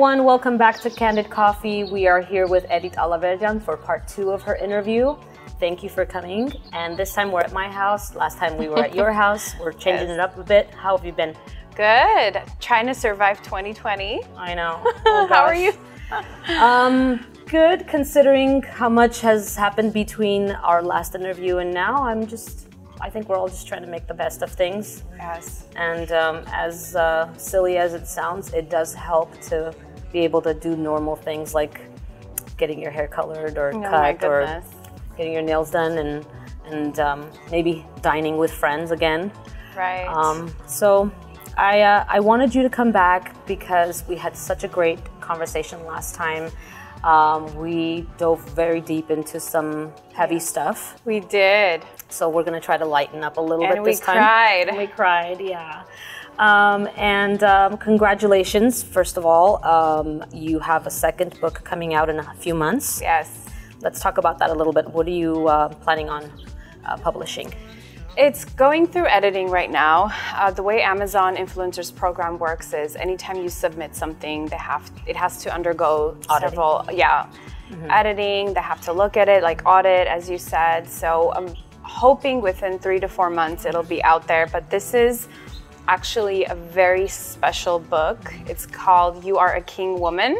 everyone, welcome back to Candid Coffee. We are here with Edith Alaverdyan for part 2 of her interview. Thank you for coming. And this time we're at my house. Last time we were at your house. We're changing it up a bit. How have you been? Good. Trying to survive 2020. I know. Oh, how are you? Good, considering how much has happened between our last interview and now. I think we're all just trying to make the best of things. Yes. And as silly as it sounds, it does help to be able to do normal things like getting your hair colored or cut or getting your nails done and maybe dining with friends again. Right. So I wanted you to come back because we had such a great conversation last time. We dove very deep into some heavy stuff. We did. So we're going to try to lighten up a little bit this time. And we cried, yeah. Congratulations, first of all. You have a second book coming out in a few months. Yes. Let's talk about that a little bit. What are you planning on publishing? It's going through editing right now. The way Amazon Influencers Program works is anytime you submit something, it has to undergo several, editing. They have to look at it, like audit, as you said. So I'm hoping within 3 to 4 months it'll be out there. But this is actually a very special book. It's called You Are a King Woman.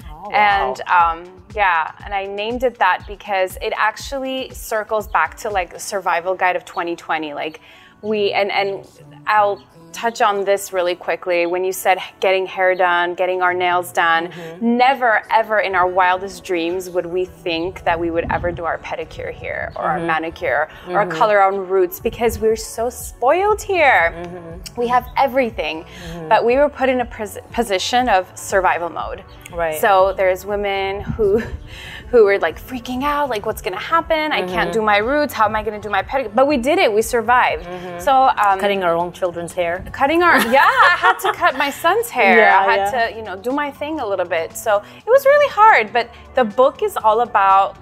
Oh, wow. And I named it that because it actually circles back to like a survival guide of 2020. Like and I'll touch on this really quickly. When you said getting hair done, getting our nails done, never ever in our wildest dreams would we think that we would ever do our pedicure here or our manicure or color our roots, because we're so spoiled here. We have everything, but we were put in a position of survival mode. Right. So there's women who were like freaking out, like what's gonna happen? I can't do my roots. How am I gonna do my pedicure? But we did it. We survived. So cutting our own children's hair. I had to cut my son's hair. I had to, do my thing a little bit. So it was really hard. But the book is all about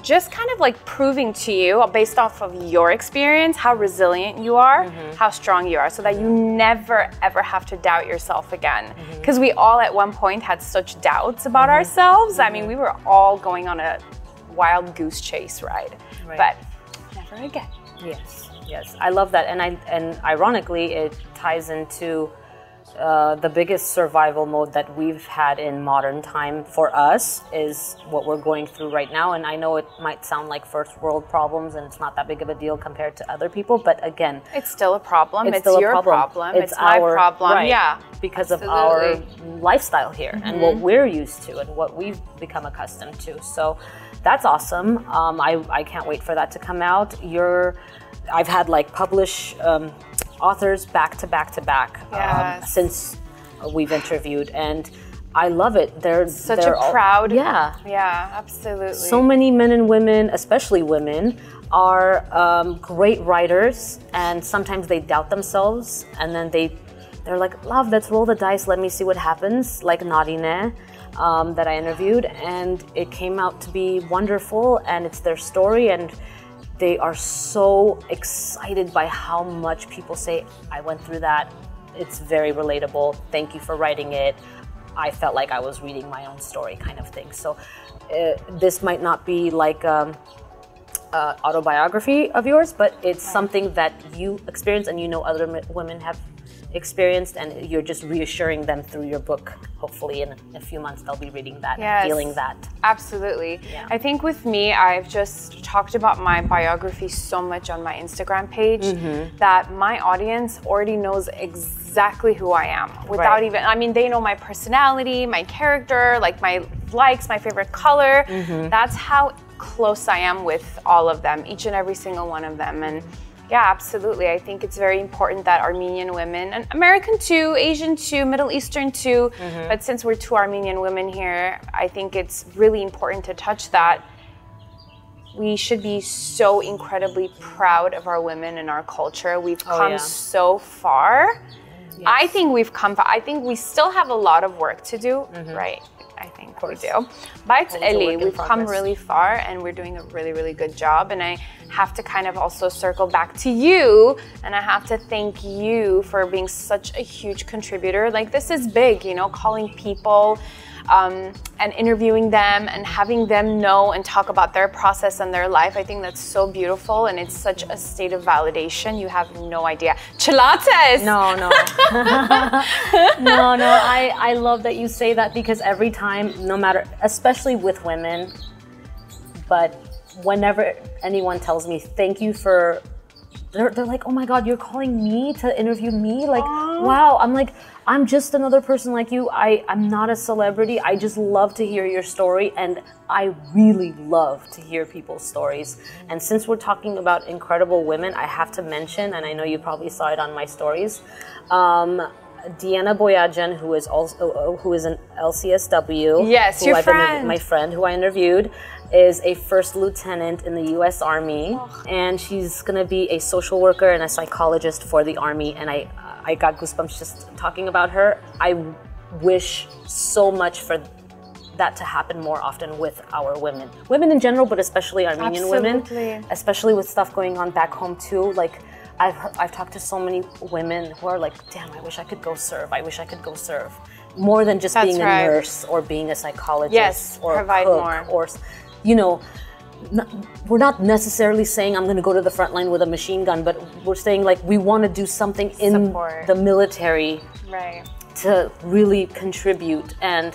just kind of like proving to you, based off of your experience, how resilient you are, how strong you are, so that you never ever have to doubt yourself again. Because we all at one point had such doubts about ourselves. I mean, we were all going on a wild goose chase ride, but never again. Yes, I love that, and ironically, it ties into the biggest survival mode that we've had in modern time for us is what we're going through right now. And I know it might sound like first world problems, and it's not that big of a deal compared to other people, but again, it's still a problem. It's your problem. It's my problem. Right, yeah, because of our lifestyle here and what we're used to and what we've become accustomed to. So that's awesome. I can't wait for that to come out. I've had like publish authors back to back since we've interviewed, and I love it. They're proud. Yeah, absolutely. So many men and women, especially women, are great writers, and sometimes they doubt themselves, and then they're like, love, let's roll the dice, let me see what happens, like Nadine that I interviewed, and it came out to be wonderful, and it's their story, and they are so excited by how much people say, I went through that. It's very relatable. Thank you for writing it. I felt like I was reading my own story, kind of thing. So this might not be like autobiography of yours, but it's something that you experience and other women have experienced, and you're just reassuring them through your book. Hopefully in a few months they'll be reading that and feeling that. Absolutely. Yeah. I think with me, I've just talked about my biography so much on my Instagram page that my audience already knows exactly who I am without even, I mean, they know my personality, my character, like my likes, my favorite color. That's how close I am with all of them, each and every single one of them. And yeah, absolutely. I think it's very important that Armenian women, and American too, Asian too, Middle Eastern too, but since we're 2 Armenian women here, I think it's really important to touch that. We should be so incredibly proud of our women and our culture. We've come so far. I think we've come far. I think we still have a lot of work to do, right? I think we do. But Ellie, we've come really far and we're doing a really, really good job. And I have to kind of also circle back to you, and I have to thank you for being such a huge contributor. Like, this is big, you know, calling people and interviewing them and having them know and talk about their process and their life. I think that's so beautiful, and it's such a state of validation. You have no idea. Chilates! No. No, I love that you say that, because every time, no matter, especially with women, but whenever anyone tells me thank you for, they're like, oh my God, you're calling me to interview me? Like, wow. I'm like, I'm just another person like you. I'm not a celebrity. I just love to hear your story, and I really love to hear people's stories. And since we're talking about incredible women, I have to mention, and I know you probably saw it on my stories, Diana Boyajian, who is an LCSW. Yes, your friend. My friend who I interviewed is a first lieutenant in the U.S. Army, and she's gonna be a social worker and a psychologist for the Army. And I got goosebumps just talking about her. I wish so much for that to happen more often with our women in general, but especially Armenian women, especially with stuff going on back home too. Like, I've talked to so many women who are like, damn, I wish I could go serve. I wish I could go serve. More than just being a nurse or being a psychologist or provide cook more. Or, you know, we're not necessarily saying I'm going to go to the front line with a machine gun, but we're saying like we want to do something in the military to really contribute, and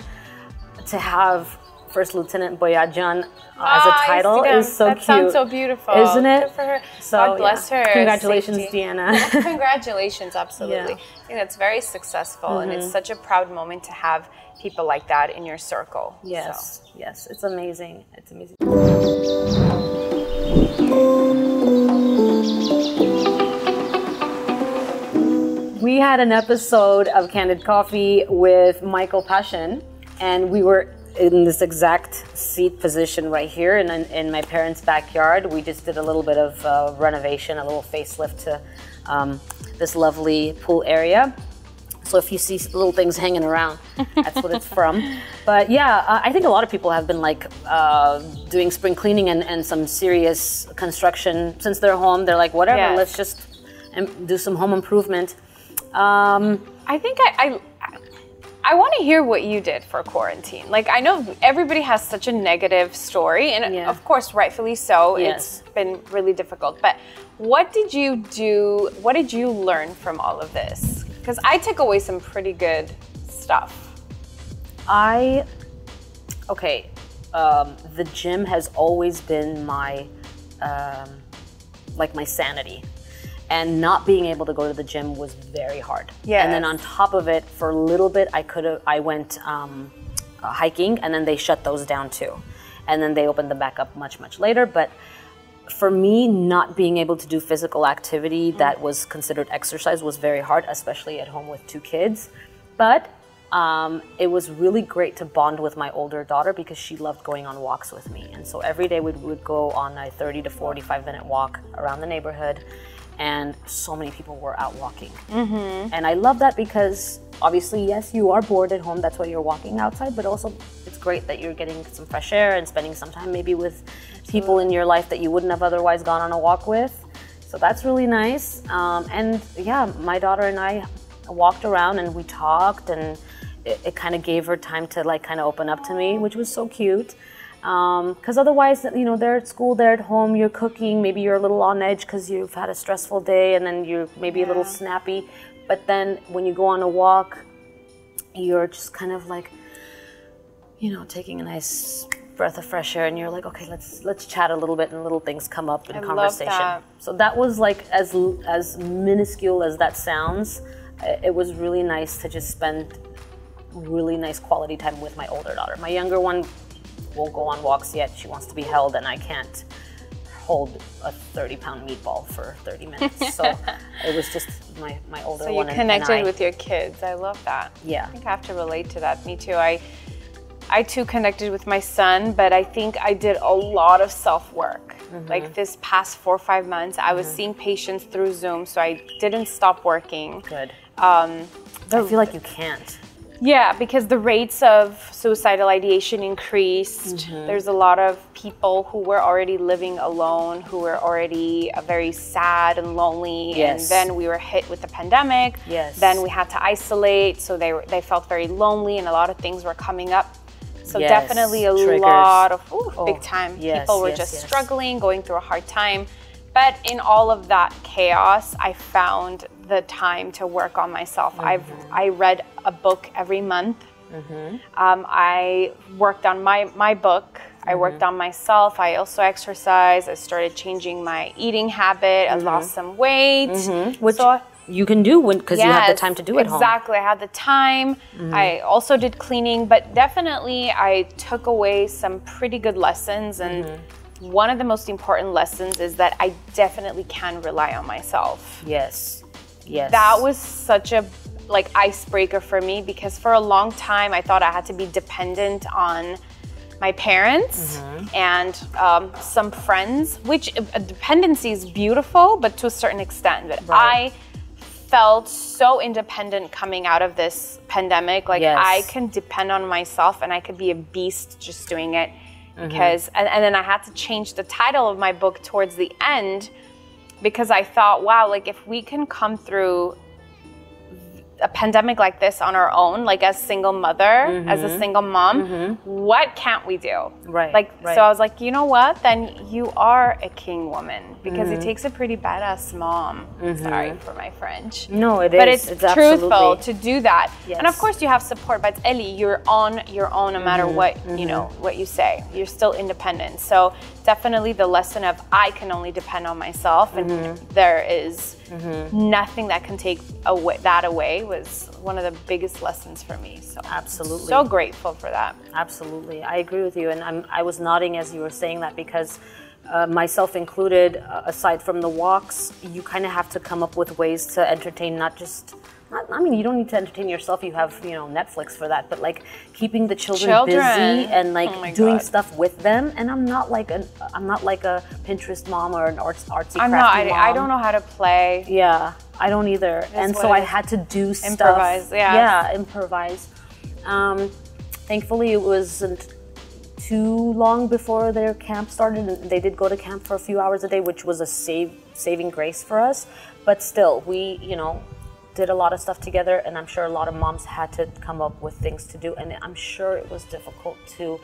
to have First Lieutenant Boyajian as a title is so cute. That sounds so beautiful. Isn't it? Good for her. So, God bless her. Congratulations, Safety. Deanna. Congratulations, absolutely. I think that's very successful, and it's such a proud moment to have people like that in your circle. Yes, yes, it's amazing. It's amazing. We had an episode of Candid Coffee with Michael Passion, and we were in this exact seat position right here in my parents' backyard. We just did a little bit of renovation, a little facelift to this lovely pool area. So if you see little things hanging around, that's what it's from. But yeah, I think a lot of people have been like doing spring cleaning and some serious construction since they're home. They're like, whatever, let's just do some home improvement. I think I want to hear what you did for quarantine. Like, I know everybody has such a negative story, and of course, rightfully so. It's been really difficult. But what did you do? What did you learn from all of this? Because I took away some pretty good stuff. The gym has always been my, like my sanity. And not being able to go to the gym was very hard. Yeah. And then on top of it, for a little bit, I went hiking, and then they shut those down too. And then they opened them back up much, much later. But for me, not being able to do physical activity that was considered exercise was very hard, especially at home with 2 kids. But it was really great to bond with my older daughter, because she loved going on walks with me. And so every day we would go on a 30 to 45 minute walk around the neighborhood. And so many people were out walking. And I love that, because obviously, yes, you are bored at home. That's why you're walking outside. But also, it's great that you're getting some fresh air and spending some time maybe with people in your life that you wouldn't have otherwise gone on a walk with. So that's really nice. And yeah, my daughter and I walked around and we talked, and it kind of gave her time to like kind of open up to me, which was so cute. Because otherwise, you know, they're at school, they're at home, you're cooking, maybe you're a little on edge because you've had a stressful day, and then you're maybe a little snappy. But then when you go on a walk, you're just kind of like, you know, taking a nice breath of fresh air, and you're like, okay, let's chat a little bit, and little things come up in conversation. Love that. So that was like, as minuscule as that sounds, it was really nice to just spend really nice quality time with my older daughter. My younger one won't go on walks yet. She wants to be held, and I can't hold a 30-pound meatball for 30 minutes. So it was just my older one. So you connected with your kids. I love that. Yeah. I think I have to relate to that. Me too. I too connected with my son, but I think I did a lot of self-work. Like this past 4 or 5 months, I was seeing patients through Zoom, so I didn't stop working. Good. I feel like you can't. Yeah, because the rates of suicidal ideation increased. There's a lot of people who were already living alone, who were already very sad and lonely. Yes. And then we were hit with the pandemic. Yes. Then we had to isolate, so they felt very lonely, and a lot of things were coming up. So Yes. definitely a Triggers. lot of big time. Yes, People were yes, just yes. struggling, going through a hard time. But in all of that chaos, I found the time to work on myself. I read a book every month. I worked on my book. I worked on myself. I also exercised. I started changing my eating habit. I lost some weight. Which you can do because you have the time to do it home. Exactly. I had the time. I also did cleaning, but definitely I took away some pretty good lessons. And one of the most important lessons is that I definitely can rely on myself. Yes. Yes. That was such a icebreaker for me, because for a long time I thought I had to be dependent on my parents and some friends, which a dependency is beautiful, but to a certain extent. But I felt so independent coming out of this pandemic. Like I can depend on myself, and I could be a beast just doing it. Because and then I had to change the title of my book towards the end, because I thought, wow, like if we can come through a pandemic like this on our own, like as single mother, as a single mom, what can't we do? Right. So I was like, you know what? Then you are a king woman, because it takes a pretty badass mom. Sorry for my French. No, it is. But it's truthful absolutely. to do that. Yes. And of course you have support, but Ellie, you're on your own no matter what, you know, what you say. You're still independent. So definitely the lesson of I can only depend on myself, and there is nothing that can take that away was one of the biggest lessons for me. So absolutely, so grateful for that. Absolutely, I agree with you, and I was nodding as you were saying that, because myself included, aside from the walks, you kind of have to come up with ways to entertain, I mean, you don't need to entertain yourself. You have, Netflix for that. But like keeping the children busy and like doing stuff with them. And I'm not like a Pinterest mom or an artsy crafty mom. I don't know how to play. Yeah, I don't either. And so I had to do stuff. Improvise. Yeah, improvise. Thankfully, it wasn't too long before their camp started. And they did go to camp for a few hours a day, which was a saving grace for us. But still, we, did a lot of stuff together, and I'm sure a lot of moms had to come up with things to do, and I'm sure it was difficult to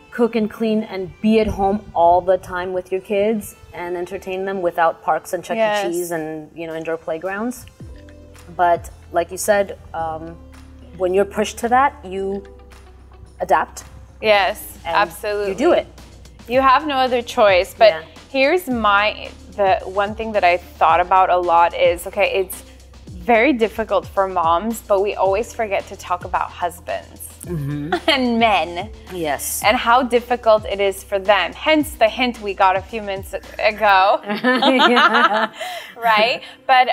cook and clean and be at home all the time with your kids and entertain them without parks and Chuck E. Cheese and indoor playgrounds. But like you said, when you're pushed to that, you adapt. Yes, absolutely. You do it. You have no other choice. But here's the one thing that I thought about a lot is, okay, it's very difficult for moms, but we always forget to talk about husbands and men. Yes. And how difficult it is for them. Hence the hint we got a few minutes ago. Right? But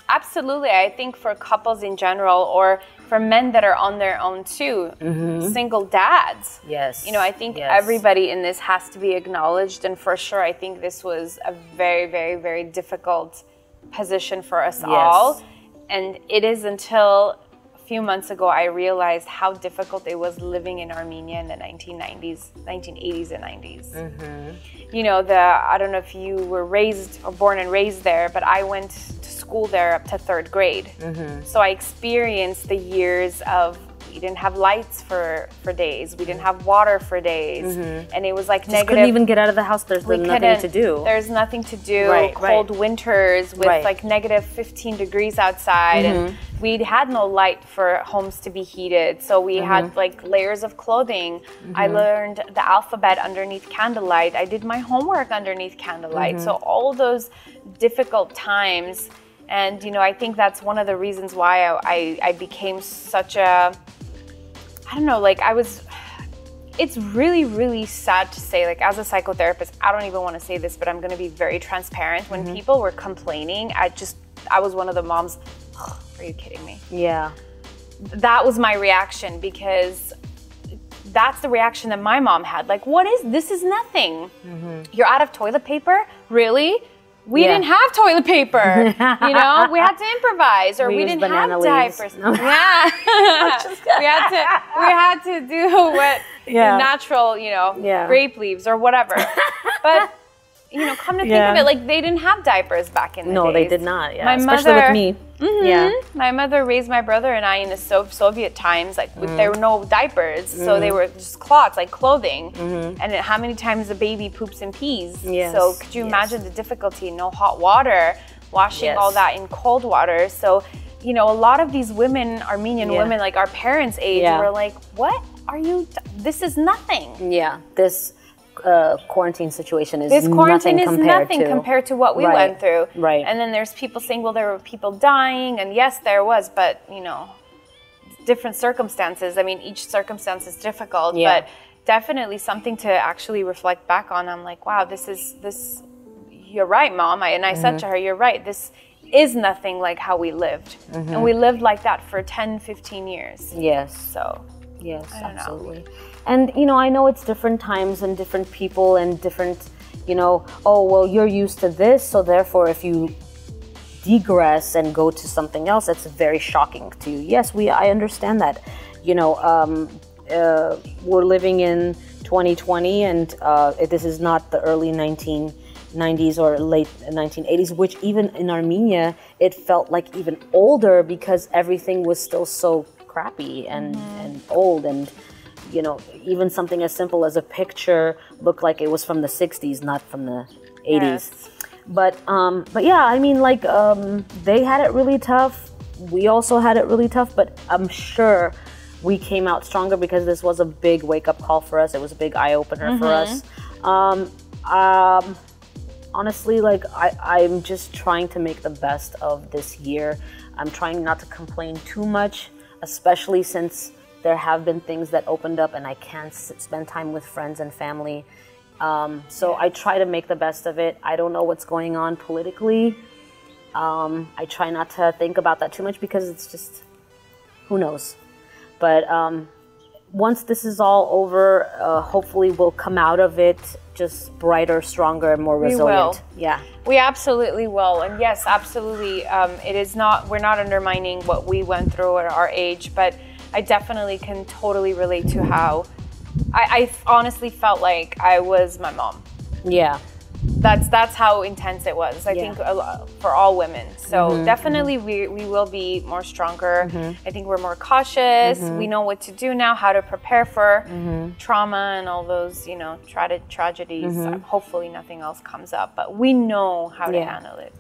absolutely, I think for couples in general, or for men that are on their own too, single dads. Yes. I think everybody in this has to be acknowledged. And for sure, I think this was a very, very, very difficult position for us all. And it is until a few months ago I realized how difficult it was living in Armenia in the 1980s and 90s. I don't know if you were born and raised there, but I went to school there up to 3rd grade. So I experienced the years of, we didn't have lights for days. We didn't have water for days. And it was like negative. Couldn't even get out of the house. There's nothing to do. There's nothing to do. Cold winters with like negative 15 degrees outside. And we had no light for homes to be heated. So we had like layers of clothing. I learned the alphabet underneath candlelight. I did my homework underneath candlelight. So all those difficult times. And, I think that's one of the reasons why I became such a, it's really, really sad to say, like, as a psychotherapist, I don't even want to say this, but I'm going to be very transparent. When people were complaining, I was one of the moms, are you kidding me? Yeah. That was my reaction, because that's the reaction that my mom had. Like, this is nothing. You're out of toilet paper? Really? We didn't have toilet paper, you know. We had to improvise, or we didn't have diapers. No. Yeah, we had to do what natural, you know, grape leaves or whatever. But you know, come to think of it, like they didn't have diapers back in the days. No, they did not. Yeah, my especially mother, with me. My mother raised my brother and I in the Soviet times. Like there were no diapers, so they were just cloths, like clothing. And how many times a baby poops and pees? So could you imagine the difficulty? No hot water, washing all that in cold water. So you know, a lot of these women, Armenian women, like our parents' age, were like, "What are you? This is nothing." Yeah, this quarantine situation is nothing nothing compared to what we went through. Right. And then there's people saying, well, there were people dying, and yes, there was, but you know, different circumstances. I mean, each circumstance is difficult, but definitely something to actually reflect back on. I'm like, wow, this. You're right, Mom. And I said to her, you're right. This is nothing like how we lived, and we lived like that for 10, 15 years. Yes. So. Yes, absolutely. And, you know, I know it's different times and different people and different, you know, oh, well, you're used to this, so therefore if you digress and go to something else, it's very shocking to you. Yes, I understand that. You know, we're living in 2020 and this is not the early 1990s or late 1980s, which even in Armenia, it felt like even older because everything was still so crappy and old, and you know, even something as simple as a picture looked like it was from the 60s, not from the 80s. But yeah, I mean, like they had it really tough. We also had it really tough, but I'm sure we came out stronger because this was a big wake-up call for us. It was a big eye-opener for us. Honestly, like I'm just trying to make the best of this year. I'm trying not to complain too much, especially since there have been things that opened up and I can't spend time with friends and family. So I try to make the best of it. I don't know what's going on politically. I try not to think about that too much because it's just, who knows. But once this is all over, hopefully we'll come out of it just brighter, stronger, and more resilient. Yeah. We absolutely will. And yes, absolutely. It is not, we're not undermining what we went through at our age, but I definitely can totally relate to how I honestly felt like I was my mom. Yeah. That's how intense it was, I think, for all women. So definitely we will be more stronger. I think we're more cautious. We know what to do now, how to prepare for trauma and all those, you know, tragedies. Hopefully nothing else comes up, but we know how to handle it.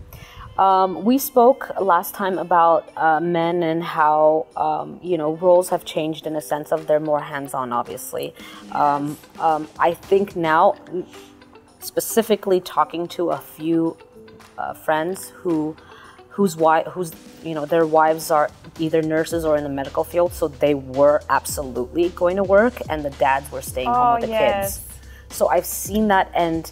We spoke last time about men and how, you know, roles have changed in a sense of they're more hands-on, obviously. I think now, specifically talking to a few friends whose you know, their wives are either nurses or in the medical field, so they were absolutely going to work and the dads were staying home with the kids. So I've seen that, and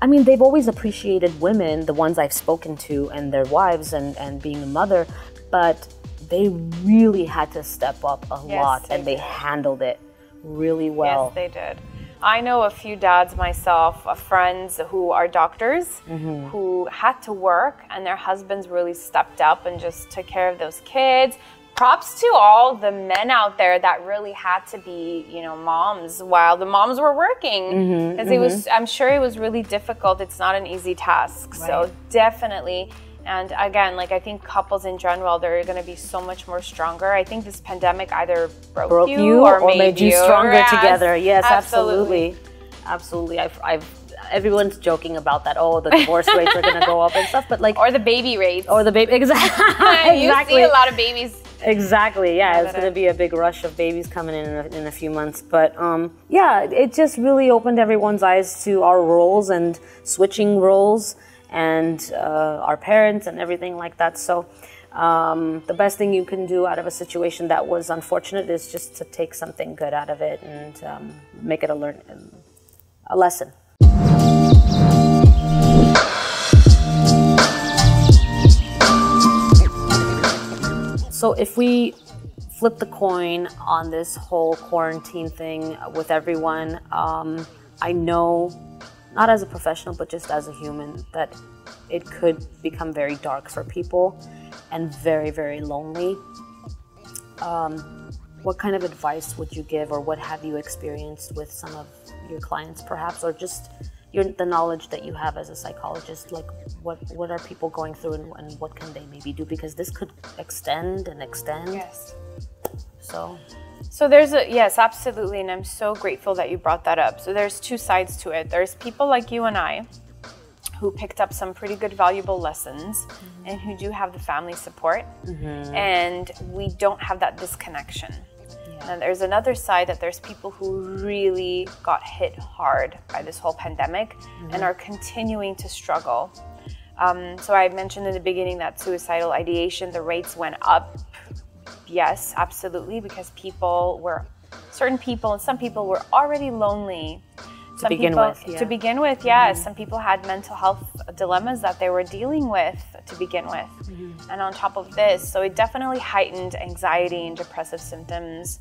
I mean, they've always appreciated women, the ones I've spoken to, and their wives and being a mother, but they really had to step up a lot, and they handled it really well. Yes, they did. I know a few dads myself, friends who are doctors, who had to work, and their husbands really stepped up and just took care of those kids. Props to all the men out there that really had to be, you know, moms while the moms were working. Because it was, I'm sure it was really difficult. It's not an easy task. So definitely. And again, like I think couples in general, they're going to be so much more stronger. I think this pandemic either broke you or made you stronger together. Yes, absolutely. Absolutely. Everyone's joking about that. Oh, the divorce rates are going to go up and stuff, but like, or the baby rates, or the baby. Exactly. You see a lot of babies. Exactly. Yeah, it's going to be a big rush of babies coming in a few months. But yeah, it just really opened everyone's eyes to our roles and switching roles and our parents and everything like that. So the best thing you can do out of a situation that was unfortunate is just to take something good out of it and make it a lesson. So if we flip the coin on this whole quarantine thing with everyone, I know not as a professional, but just as a human, that it could become very dark for people and very, very lonely. What kind of advice would you give, or what have you experienced with some of your clients perhaps, or just the knowledge that you have as a psychologist? Like what are people going through, and what can they maybe do? Because this could extend and extend. Yes. So there's yes, absolutely, and I'm so grateful that you brought that up. So there's two sides to it. There's people like you and I who picked up some pretty good valuable lessons, and who do have the family support, and we don't have that disconnection. And there's another side that there's people who really got hit hard by this whole pandemic and are continuing to struggle. So I mentioned in the beginning that suicidal ideation, the rates went up. Yes, absolutely, because certain people and some people were already lonely. To begin with, some people had mental health dilemmas that they were dealing with to begin with. And on top of this, so it definitely heightened anxiety and depressive symptoms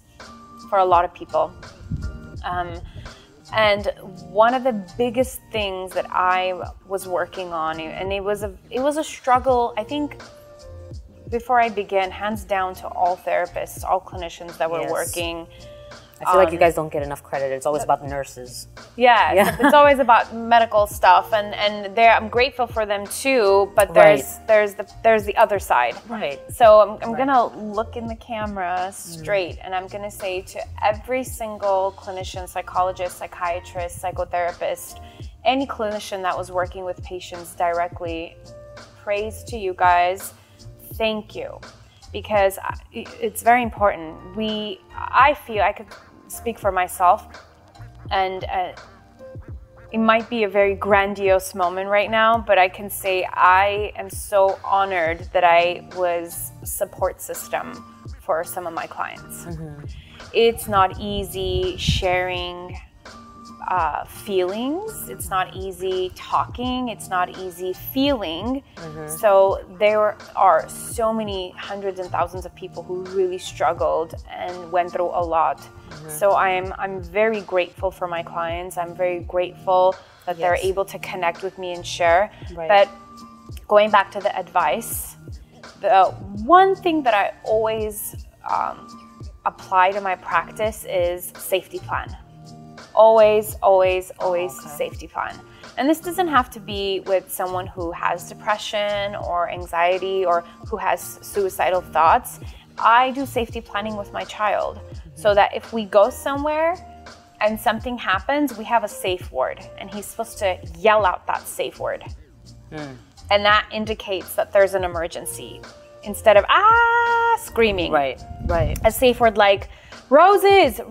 for a lot of people. And one of the biggest things that I was working on, and it was a struggle, I think, before I began, hands down to all therapists, all clinicians that were working. I feel like you guys don't get enough credit. It's always about nurses. Yeah. It's always about medical stuff, and I'm grateful for them too. But there's the other side. Right. So I'm gonna look in the camera straight, and I'm gonna say to every single clinician, psychologist, psychiatrist, psychotherapist, any clinician that was working with patients directly, praise to you guys. Thank you. Because it's very important. I feel, I could speak for myself, and it might be a very grandiose moment right now, but I can say I am so honored that I was a support system for some of my clients. It's not easy sharing feelings. It's not easy talking. It's not easy feeling. So there are so many hundreds and thousands of people who really struggled and went through a lot. So I'm very grateful for my clients. I'm very grateful that they're able to connect with me and share. But going back to the advice, the one thing that I always apply to my practice is safety plan. Always safety plan. And this doesn't have to be with someone who has depression or anxiety or who has suicidal thoughts. I do safety planning with my child so that if we go somewhere and something happens, we have a safe word, and he's supposed to yell out that safe word. And that indicates that there's an emergency instead of screaming. Right. A safe word like roses,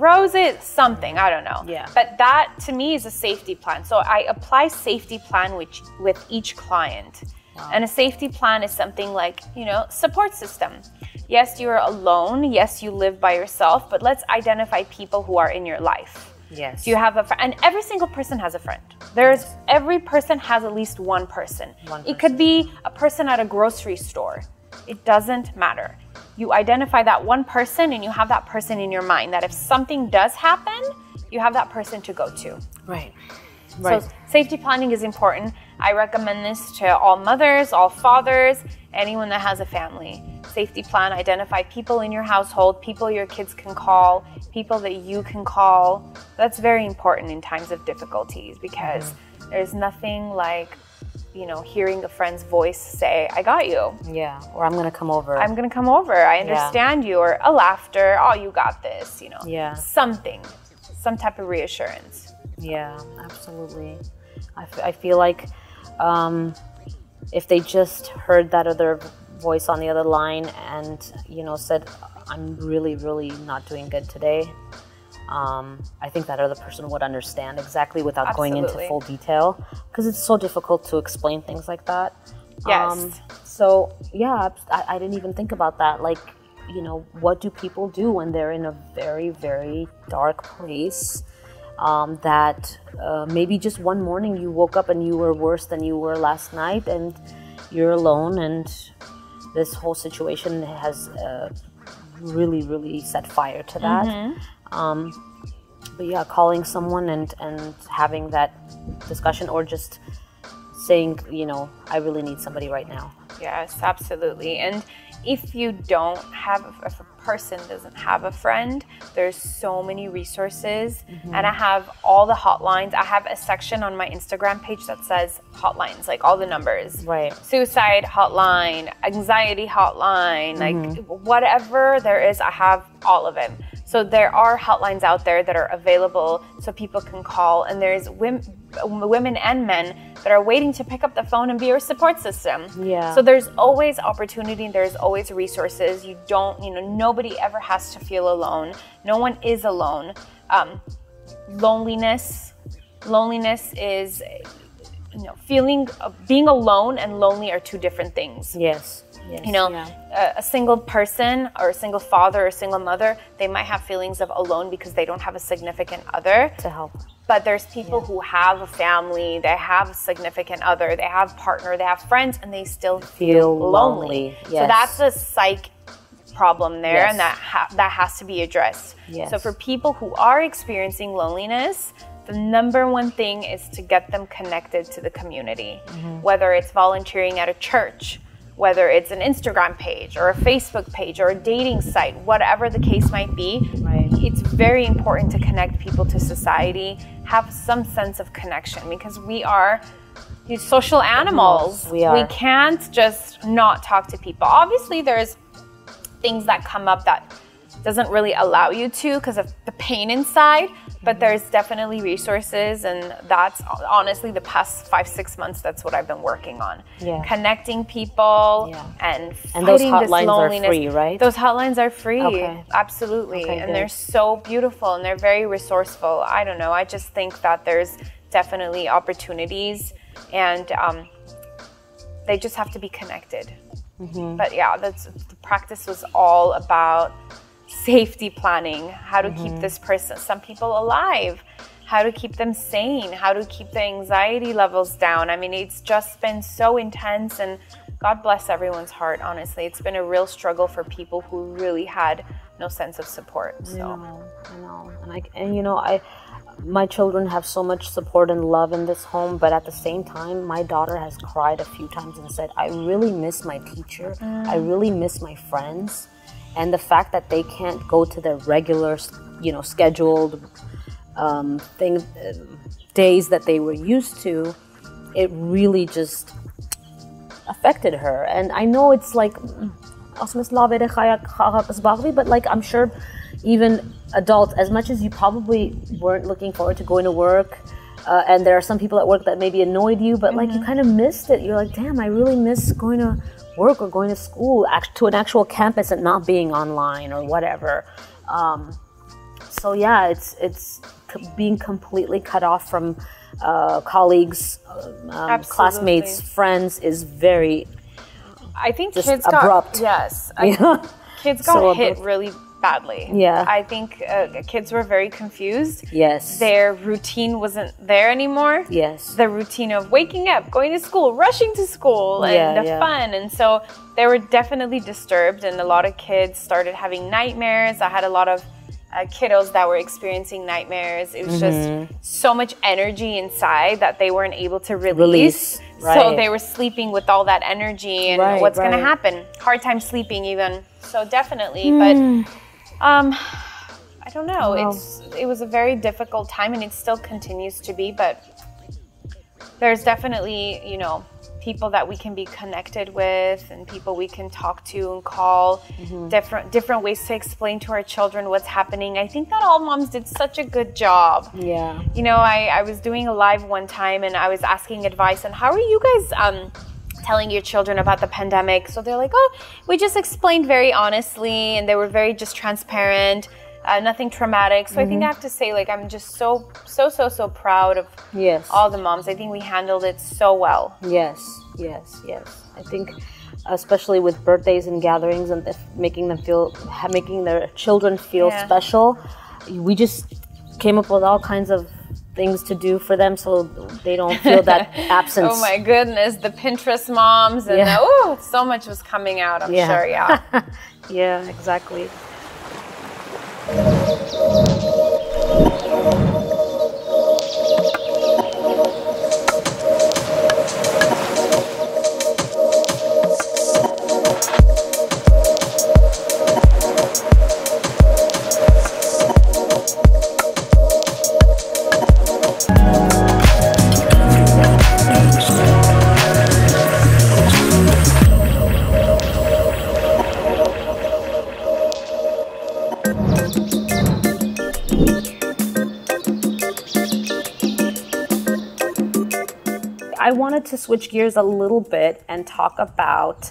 something, I don't know. But that to me is a safety plan. So I apply safety plan with each client. And a safety plan is something like, support system. Yes, you're alone. Yes, you live by yourself, but let's identify people who are in your life. Yes. Do you have a friend? And every single person has a friend. Every person has at least one person. It could be a person at a grocery store. It doesn't matter. You identify that one person, and you have that person in your mind that if something does happen, you have that person to go to. Right. So safety planning is important. I recommend this to all mothers, all fathers, anyone that has a family. Safety plan, identify people in your household, people your kids can call, people that you can call. That's very important in times of difficulties, because there's nothing like hearing a friend's voice say, I got you. Yeah, or I'm going to come over. I understand you. Or a laughter, oh, you got this, Yeah. Some type of reassurance. Yeah, absolutely. I feel like if they just heard that other voice on the other line and, said, I'm really, really not doing good today, I think that other person would understand exactly without going into full detail, because it's so difficult to explain things like that. Yes. So yeah, I didn't even think about that. Like, what do people do when they're in a very, very dark place? That maybe just one morning you woke up and you were worse than you were last night, and you're alone, and this whole situation has really, really set fire to that. But yeah, calling someone and having that discussion, or just saying, you know, I really need somebody right now. Yes, absolutely. And if you don't have, if a person doesn't have a friend, there's so many resources. And I have all the hotlines. I have a section on my Instagram page that says hotlines, like all the numbers. Right. Suicide hotline, anxiety hotline, like whatever there is, I have all of them. So there are hotlines out there that are available so people can call, and there's women and men that are waiting to pick up the phone and be your support system. Yeah. So there's always opportunity, there's always resources. You don't, you know, nobody ever has to feel alone. No one is alone. Loneliness is, you know, being alone and lonely are two different things. Yes. Yes. You know, a single person or a single father or a single mother, they might have feelings of alone because they don't have a significant other to help. But there's people who have a family, they have a significant other, they have a partner, they have friends, and they still feel lonely. Yes. So that's a psych problem there, and that has to be addressed. Yes. So for people who are experiencing loneliness, the number one thing is to get them connected to the community, whether it's volunteering at a church, whether it's an Instagram page or a Facebook page or a dating site, whatever the case might be. Right. It's very important to connect people to society, have some sense of connection, because we are these social animals. We can't just not talk to people. Obviously, there's things that come up that doesn't really allow you to because of the pain inside, but there's definitely resources, and that's honestly the past 5-6 months, that's what I've been working on. Connecting people and fighting those hotlines this loneliness. Are free, right? Those hotlines are free, absolutely. And they're so beautiful and they're very resourceful. I don't know, I just think that there's definitely opportunities, and they just have to be connected. But yeah, the practice was all about safety planning, how to keep this person, some people alive, how to keep them sane, how to keep the anxiety levels down. I mean, it's just been so intense, and God bless everyone's heart, honestly. It's been a real struggle for people who really had no sense of support. So. I know. And you know, my children have so much support and love in this home, but at the same time, my daughter has cried a few times and said, I really miss my teacher. I really miss my friends. And the fact that they can't go to their regular, you know, scheduled days that they were used to, it really just affected her. And I know it's like, but like, I'm sure even adults, as much as you probably weren't looking forward to going to work, and there are some people at work that maybe annoyed you, but like you kind of missed it. You're like, damn, I really miss going to work or going to school, to an actual campus, and not being online or whatever. So yeah, it's being completely cut off from colleagues, classmates, friends is very, I think just kids abrupt. Kids got hit really badly. Yeah. I think kids were very confused. Yes. Their routine wasn't there anymore. Yes. The routine of waking up, going to school, rushing to school, and the fun. And so they were definitely disturbed, and a lot of kids started having nightmares. I had a lot of kiddos that were experiencing nightmares. It was just so much energy inside that they weren't able to release. So they were sleeping with all that energy, and what's going to happen? Hard time sleeping even. So definitely, but I don't know. It was a very difficult time, and it still continues to be, but there's definitely, you know, people that we can be connected with, and people we can talk to and call, different ways to explain to our children what's happening. I think that all moms did such a good job. Yeah. You know, I was doing a live one time, and I was asking advice on how are you guys telling your children about the pandemic. So they're like, oh, we just explained very honestly, and they were very just transparent. Nothing traumatic. So I think I have to say, like, I'm just so proud of all the moms. I think we handled it so well. Yes. I think especially with birthdays and gatherings and making their children feel special, we just came up with all kinds of things to do for them so they don't feel that absence. Oh my goodness, the Pinterest moms, and so much was coming out, I'm sure, Yeah, exactly. wanted to switch gears a little bit and talk about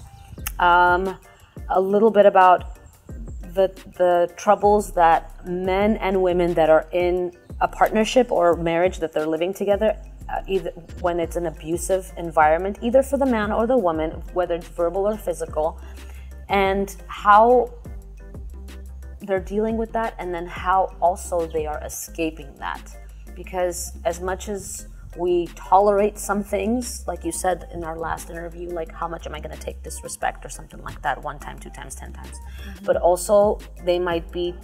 the troubles that men and women that are in a partnership or marriage that they're living together, either when it's an abusive environment, either for the man or the woman, whether it's verbal or physical, and how they're dealing with that, and then how also they are escaping that. Because as much as we tolerate some things, like you said in our last interview, like how much am I going to take disrespect or something like that, 1 time, 2 times, 10 times. But also they might be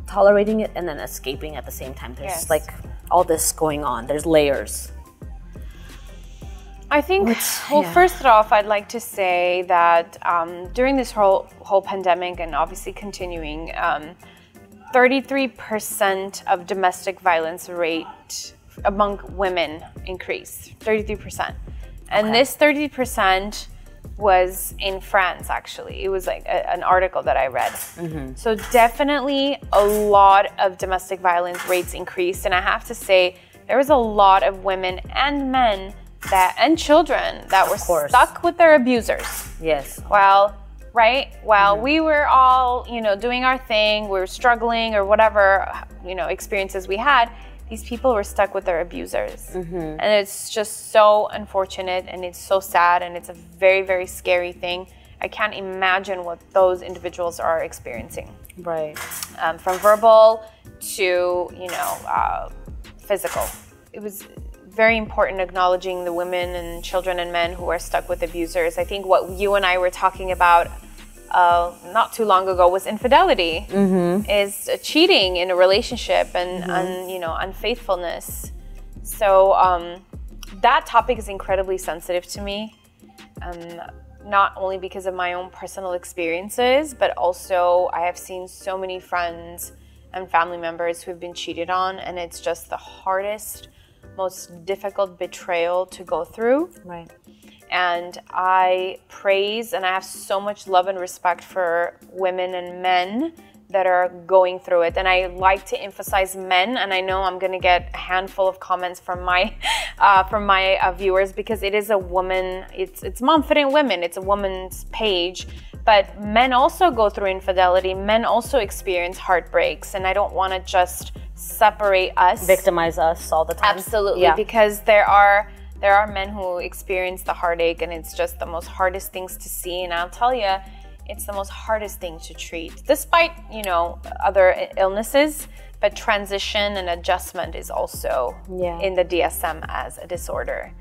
tolerating it and then escaping at the same time. There's like all this going on. There's layers. I think, first off, I'd like to say that during this whole pandemic, and obviously continuing, 33% of domestic violence rate among women increased, 33%. And this 30% was in France, actually. It was like an article that I read. So definitely a lot of domestic violence rates increased. And I have to say, there was a lot of women and men and children that were stuck with their abusers. Yes. While we were all, doing our thing, we were struggling or whatever, experiences we had, these people were stuck with their abusers. And it's just so unfortunate, and it's so sad, and it's a very, very scary thing. I can't imagine what those individuals are experiencing. Right. From verbal to, physical. It was very important acknowledging the women and children and men who are stuck with abusers. I think what you and I were talking about not too long ago was infidelity, is cheating in a relationship and unfaithfulness. So that topic is incredibly sensitive to me, not only because of my own personal experiences, but also I have seen so many friends and family members who have been cheated on, and it's just the hardest, most difficult betrayal to go through. Right. And I praise and I have so much love and respect for women and men that are going through it. And I like to emphasize men, and I know I'm going to get a handful of comments from my viewers, because it is a woman, it's Momfident Women, it's a woman's page. But men also go through infidelity, men also experience heartbreaks, and I don't want to just separate us. Victimize us all the time. Absolutely, because there are men who experience the heartache, and it's just the most hardest things to see. And I'll tell you, it's the most hardest thing to treat, despite, other illnesses. But transition and adjustment is also in the DSM as a disorder.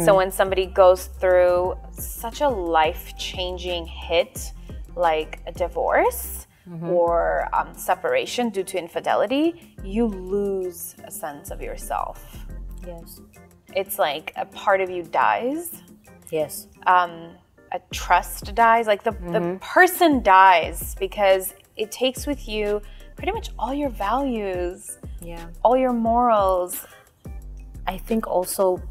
So when somebody goes through such a life-changing hit, like a divorce or separation due to infidelity, you lose a sense of yourself. Yes. It's like a part of you dies. Yes. A trust dies. Like the person dies, because it takes with you pretty much all your values, all your morals. I think also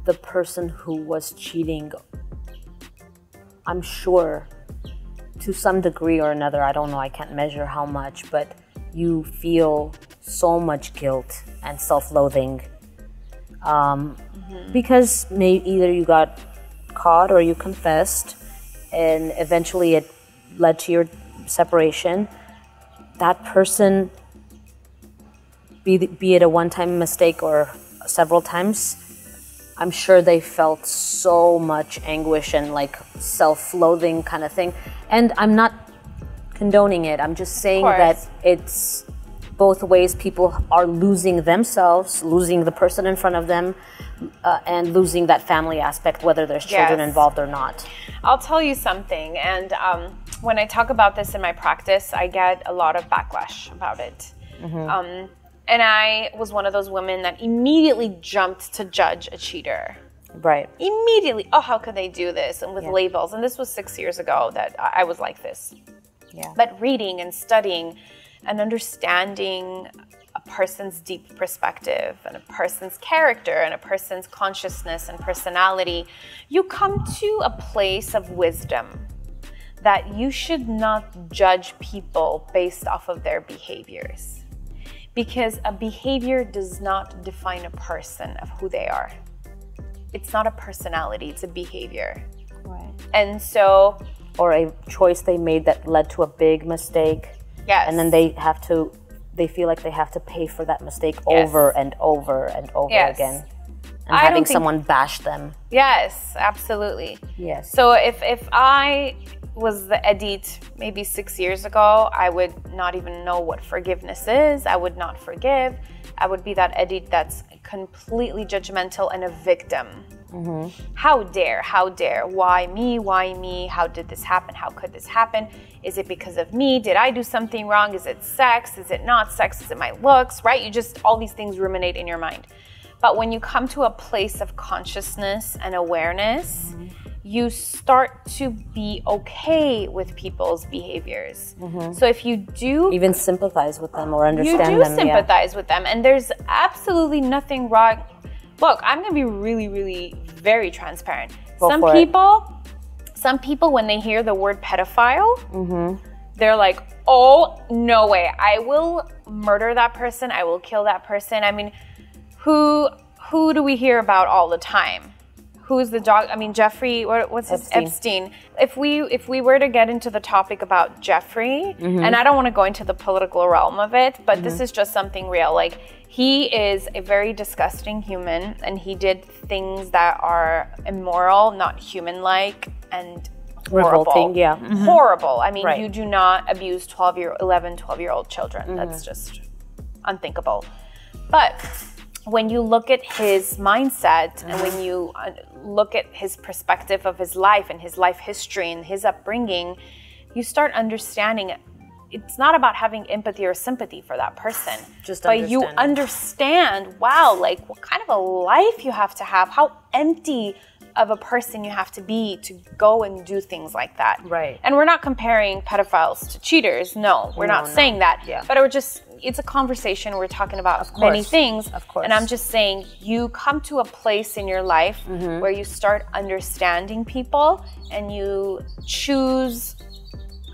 the person who was cheating, I'm sure to some degree or another, I don't know, I can't measure how much, but you feel so much guilt and self-loathing. Because either you got caught or you confessed, and eventually it led to your separation. That person, be it a one-time mistake or several times, I'm sure they felt so much anguish and like self-loathing kind of thing. And I'm not condoning it. I'm just saying that it's both ways. People are losing themselves, losing the person in front of them, and losing that family aspect, whether there's children involved or not. I'll tell you something, and when I talk about this in my practice, I get a lot of backlash about it. And I was one of those women that immediately jumped to judge a cheater. Right. Immediately. Oh, how could they do this? And with labels. And this was 6 years ago that I was like this. But reading and studying and understanding a person's deep perspective and a person's character and a person's consciousness and personality, you come to a place of wisdom that you should not judge people based off of their behaviors. Because a behavior does not define a person of who they are. it's not a personality, it's a behavior. Right. And so, or a choice they made that led to a big mistake. yes. And then they feel like they have to pay for that mistake over and over and over Yes. again. And I having don't think- someone bash them. Yes, absolutely. Yes. So if I was the Edith maybe 6 years ago, I would not even know what forgiveness is. I would not forgive. I would be that Edith that's completely judgmental and a victim. How dare, why me, how did this happen, how could this happen, is it because of me, did I do something wrong, is it sex, is it not sex, is it my looks, right? You just, all these things ruminate in your mind. But when you come to a place of consciousness and awareness, you start to be okay with people's behaviors. So if you do even sympathize with them or understand them. you do sympathize with them, and there's absolutely nothing wrong. Look, I'm gonna be really, really very transparent. Some people, when they hear the word pedophile, they're like, oh, no way, I will murder that person, I will kill that person. I mean, who do we hear about all the time? Who's the dog? I mean, Jeffrey, what's his Epstein. If we were to get into the topic about Jeffrey, and I don't want to go into the political realm of it, but this is just something real. Like, he is a very disgusting human, and he did things that are immoral, not human-like, and horrible. Revolting, yeah. Horrible. I mean, Right. you do not abuse 12-year-old children. That's just unthinkable. But when you look at his mindset and when you look at his perspective of his life and his life history and his upbringing, you start understanding it's not about having empathy or sympathy for that person. But you understand, wow, like what kind of a life you have to have, how empty of a person you have to be to go and do things like that. Right. And we're not comparing pedophiles to cheaters. No, we're not saying that. Yeah. But it's a conversation. We're talking about many things. Of course. And I'm just saying, you come to a place in your life where you start understanding people and you choose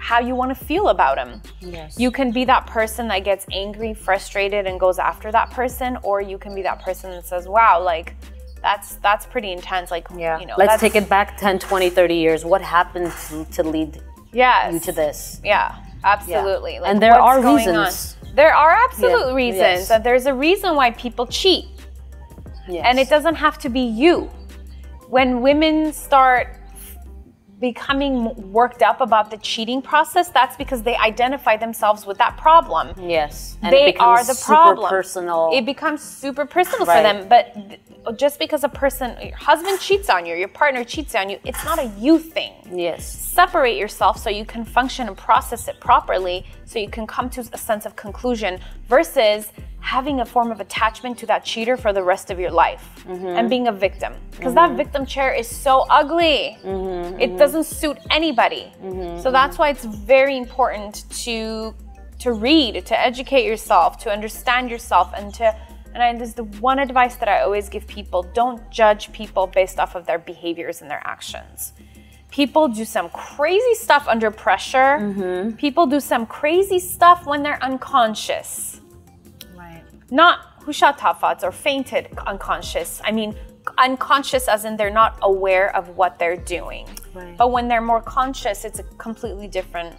how you want to feel about them. Yes. You can be that person that gets angry, frustrated, and goes after that person, or you can be that person that says, wow, like, that's pretty intense. Like, you know, let's take it back 10, 20, 30 years. What happened to lead you to this? Yeah, absolutely. Yeah. Like, and there are what's going reasons. on? There are absolute reasons. Yes. And there's a reason why people cheat. Yes. And it doesn't have to be you. When women start becoming worked up about the cheating process, that's because they identify themselves with that problem. Yes. And They it becomes are the super problem. personal. It becomes super personal for them. But just because a person, your husband cheats on you, your partner cheats on you, it's not a you thing. Yes. Separate yourself so you can function and process it properly, so you can come to a sense of conclusion, versus having a form of attachment to that cheater for the rest of your life and being a victim. Because that victim chair is so ugly. It doesn't suit anybody. So that's why it's very important to read, to educate yourself, to understand yourself, and this is the one advice that I always give people: don't judge people based off of their behaviors and their actions. People do some crazy stuff under pressure. People do some crazy stuff when they're unconscious. Right. Not hushatafats or fainted unconscious. I mean, unconscious as in they're not aware of what they're doing. Right. But when they're more conscious, it's a completely different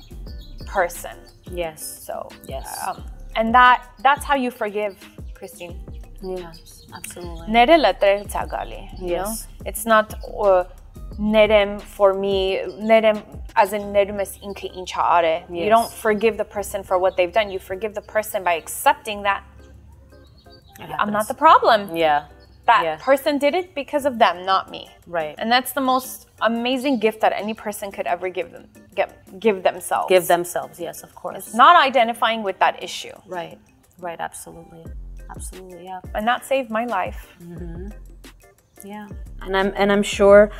person. Yes. So, yes. And that's how you forgive, Christine. Yes, absolutely. Yes. It's not nerem for me, nerem as in neremes inke inchaare. You don't forgive the person for what they've done. You forgive the person by accepting that I'm not the problem. Yeah. That person did it because of them, not me. Right. And that's the most amazing gift that any person could ever give themselves. Give themselves, yes, of course. It's not identifying with that issue. Right. Right, absolutely. Absolutely, yeah. And that saved my life. Yeah. And I'm sure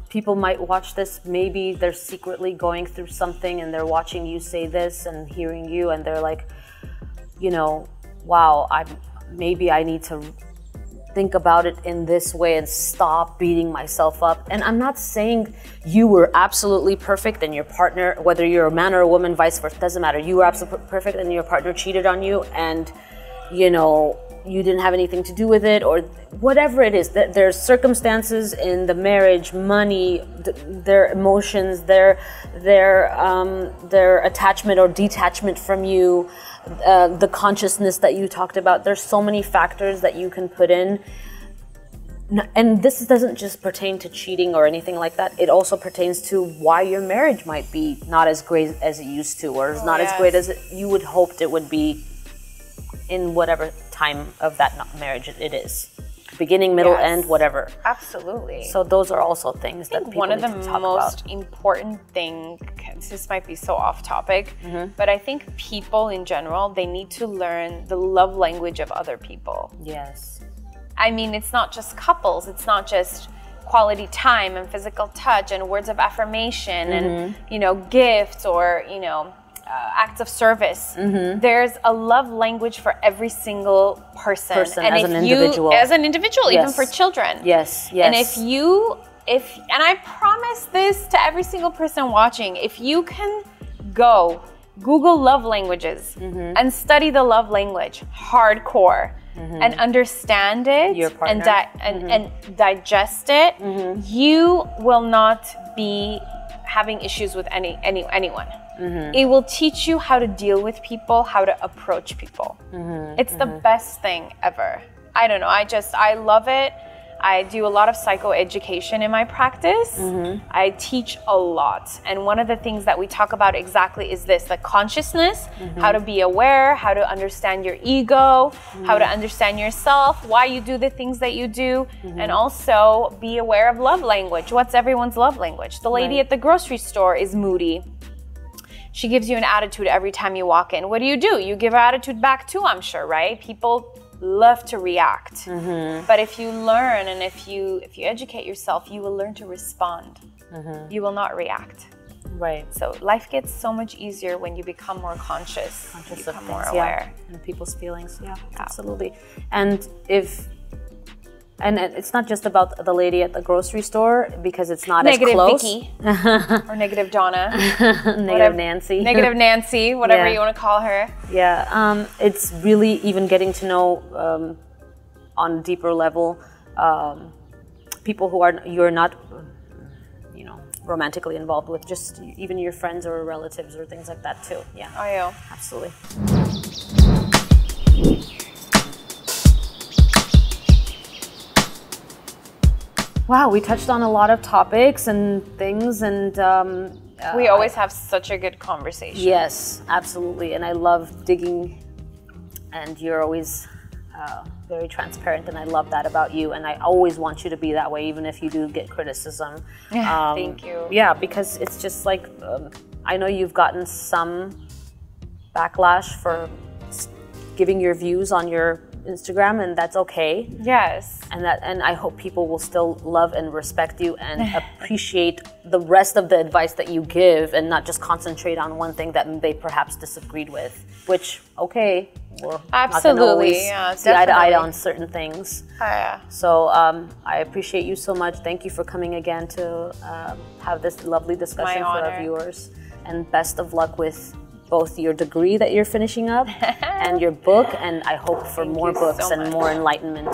people might watch this. Maybe they're secretly going through something and they're watching you say this and hearing you, and they're like, you know, wow, maybe I need to think about it in this way and stop beating myself up. And I'm not saying you were absolutely perfect and your partner, whether you're a man or a woman, vice versa, doesn't matter. You were absolutely perfect and your partner cheated on you, and, you know, you didn't have anything to do with it, or whatever it is. There's circumstances in the marriage, money, their emotions, their attachment or detachment from you, the consciousness that you talked about. There's so many factors that you can put in. And this doesn't just pertain to cheating or anything like that. It also pertains to why your marriage might be not as great as it used to, or not as great as you would hoped it would be in whatever time of that marriage it is. Beginning, middle, end, whatever. Absolutely. So those are also things that people need to talk about. One of the most important things, this might be so off topic, but I think people in general, they need to learn the love language of other people. Yes. I mean, it's not just couples, it's not just quality time and physical touch and words of affirmation and, you know, gifts or, you know, acts of service. There's a love language for every single person. And as an individual. As an individual, even for children. Yes, yes. And and I promise this to every single person watching, if you can Google love languages and study the love language hardcore, and understand it and digest it, you will not be having issues with anyone. It will teach you how to deal with people, how to approach people. It's the best thing ever. I don't know, I love it. I do a lot of psychoeducation in my practice. I teach a lot. And one of the things that we talk about exactly is this, the consciousness, how to be aware, how to understand your ego, how to understand yourself, why you do the things that you do, and also be aware of love language. What's everyone's love language? The lady at the grocery store is moody. She gives you an attitude every time you walk in. What do? You give her attitude back too, I'm sure, right? People love to react. But if you learn and if you educate yourself, you will learn to respond. You will not react. Right. So life gets so much easier when you become more conscious of things, more aware. And people's feelings. Yeah, absolutely. And it's not just about the lady at the grocery store, because it's not negative as close. Vicky or negative Donna, negative Nancy, negative Nancy, whatever you want to call her. Yeah, it's really even getting to know on a deeper level people who you're not, you know, romantically involved with, just even your friends or relatives or things like that too. Yeah. Oh yeah, absolutely. Wow, we touched on a lot of topics and things, and we always have such a good conversation. Yes, absolutely, and I love digging, and you're always very transparent, and I love that about you, and I always want you to be that way, even if you do get criticism. Thank you. Yeah, because it's just like, I know you've gotten some backlash for giving your views on your Instagram, and that's okay. Yes. And I hope people will still love and respect you and appreciate the rest of the advice that you give, and not just concentrate on one thing that they perhaps disagreed with, which, okay, we're absolutely not see eye to eye on certain things. So I appreciate you so much. Thank you for coming again to have this lovely discussion for our viewers, and best of luck with both your degree that you're finishing up and your book, and I hope for more books and more enlightenment.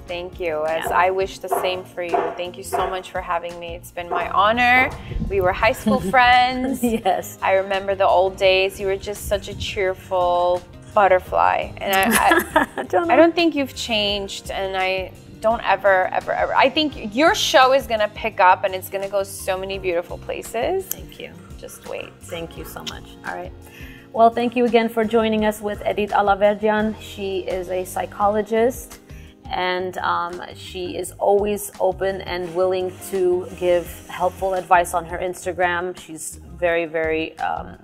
Thank you, as I wish the same for you. Thank you so much for having me. It's been my honor. We were high school friends. Yes. I remember the old days. You were just such a cheerful butterfly. And I don't think you've changed, and I don't ever. I think your show is gonna pick up, and it's gonna go so many beautiful places. Thank you. Just wait. Thank you so much. All right. Well, thank you again for joining us with Edith Alaverdyan. She is a psychologist, and she is always open and willing to give helpful advice on her Instagram. She's very, very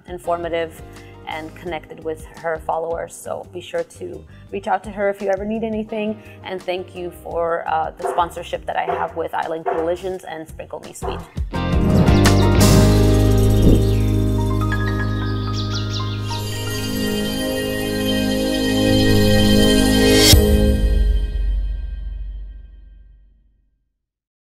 informative and connected with her followers. So be sure to reach out to her if you ever need anything. And thank you for the sponsorship that I have with Island Collisions and Sprinkle Me Sweet.